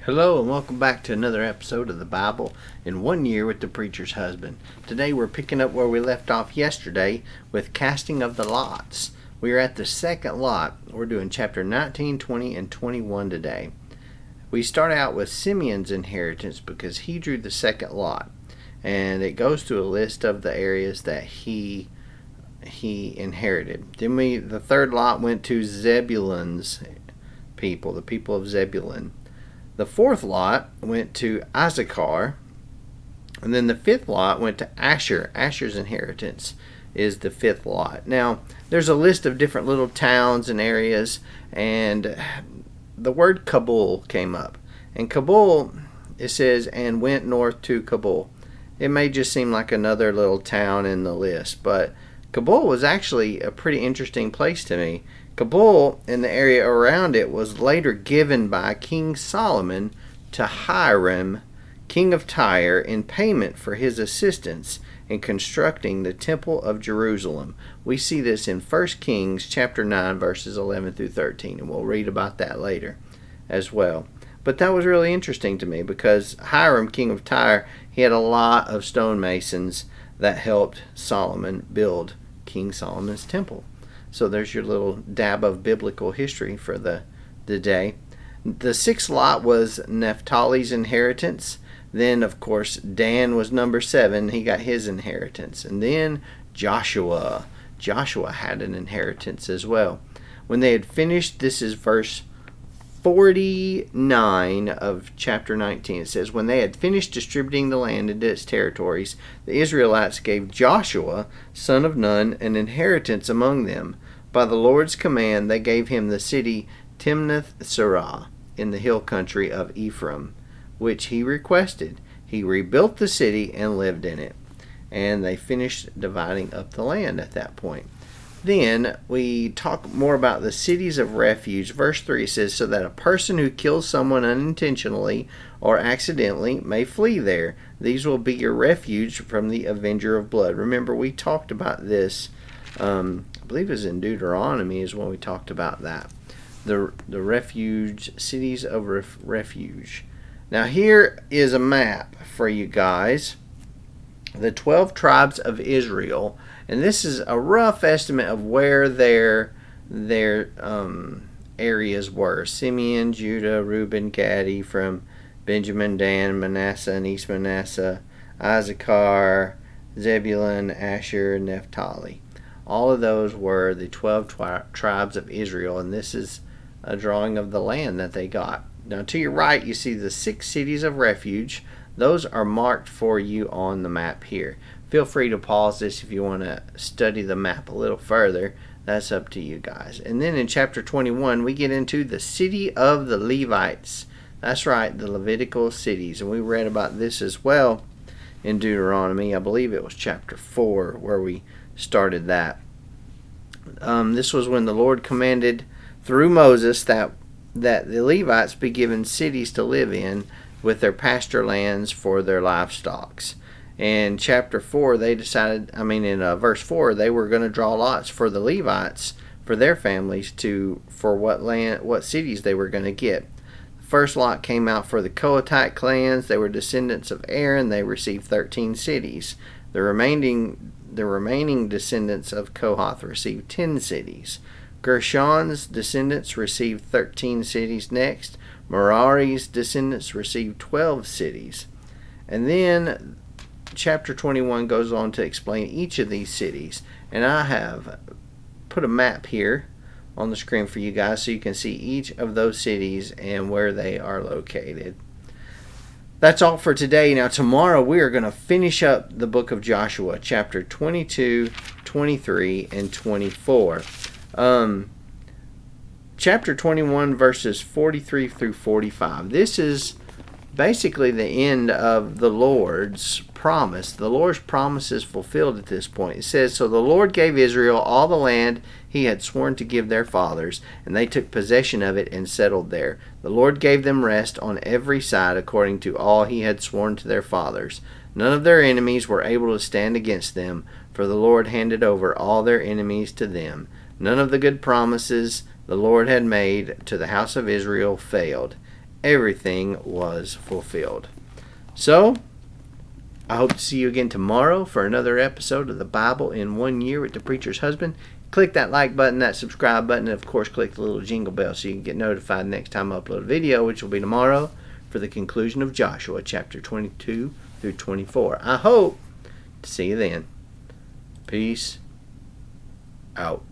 Hello and welcome back to another episode of the Bible in 1 Year with the Preacher's Husband. Today we're picking up where we left off yesterday with casting of the lots. We are at the second lot. We're doing chapter 19, 20, and 21 today. We start out with Simeon's inheritance because he drew the second lot. And it goes through a list of the areas that he inherited. Then the third lot went to Zebulun's people, the people of Zebulun. The fourth lot went to Issachar, and then the fifth lot went to Asher. Asher's inheritance is the fifth lot. Now, there's a list of different little towns and areas, and the word Kabul came up. And Kabul, it says, and went north to Kabul. It may just seem like another little town in the list, but Kabul was actually a pretty interesting place to me. Kabul and the area around it was later given by King Solomon to Hiram, king of Tyre, in payment for his assistance in constructing the Temple of Jerusalem. We see this in 1 Kings chapter 9 verses 11 through 13, and we'll read about that later as well. But that was really interesting to me because Hiram, king of Tyre, he had a lot of stonemasons that helped Solomon build King Solomon's temple. So there's your little dab of biblical history for the day. The sixth lot was Naphtali's inheritance. Then, of course, Dan was number 7. He got his inheritance. And then Joshua. Joshua had an inheritance as well. When they had finished, this is verse 49 of chapter 19. It says, when they had finished distributing the land into its territories, the Israelites gave Joshua, son of Nun, an inheritance among them. By the Lord's command, they gave him the city Timnath-Serah in the hill country of Ephraim, which he requested. He rebuilt the city and lived in it. And they finished dividing up the land at that point. Then we talk more about the cities of refuge. Verse 3 says, so that a person who kills someone unintentionally or accidentally may flee there. These will be your refuge from the avenger of blood. Remember, we talked about this, I believe it was in Deuteronomy is when we talked about that. The refuge, cities of refuge. Now here is a map for you guys. The 12 tribes of Israel. And this is a rough estimate of where their areas were. Simeon, Judah, Reuben, Gad, Ephraim, Benjamin, Dan, Manasseh, and East Manasseh, Issachar, Zebulun, Asher, and Naphtali. All of those were the 12 tribes of Israel, and this is a drawing of the land that they got. Now to your right, you see the 6 cities of refuge. Those are marked for you on the map here. Feel free to pause this if you want to study the map a little further. That's up to you guys. And then in chapter 21, we get into the city of the Levites. That's right, the Levitical cities. And we read about this as well in Deuteronomy. I believe it was chapter 4 where we started that. This was when the Lord commanded through Moses that the Levites be given cities to live in with their pasture lands for their livestock. In chapter 4, they decided, in verse 4, they were going to draw lots for the Levites, for their families, for what cities they were going to get. The first lot came out for the Kohathite clans. They were descendants of Aaron. They received 13 cities. The remaining descendants of Kohath received 10 cities. Gershon's descendants received 13 cities next. Merari's descendants received 12 cities. And then chapter 21 goes on to explain each of these cities. And I have put a map here on the screen for you guys so you can see each of those cities and where they are located. That's all for today. Now tomorrow we are going to finish up the book of Joshua, chapter 22, 23, and 24. Chapter 21 verses 43 through 45. This is basically the end of the Lord's promise. The Lord's promise is fulfilled at this point. It says, so the Lord gave Israel all the land he had sworn to give their fathers, and they took possession of it and settled there. The Lord gave them rest on every side according to all he had sworn to their fathers. None of their enemies were able to stand against them, for the Lord handed over all their enemies to them. None of the good promises the Lord had made to the house of Israel failed. everything was fulfilled. So, I hope to see you again tomorrow for another episode of the Bible in 1 Year with the Preacher's Husband. Click that like button, that subscribe button, and of course click the little jingle bell so you can get notified next time I upload a video, which will be tomorrow, for the conclusion of Joshua chapter 22 through 24. I hope to see you then. Peace out.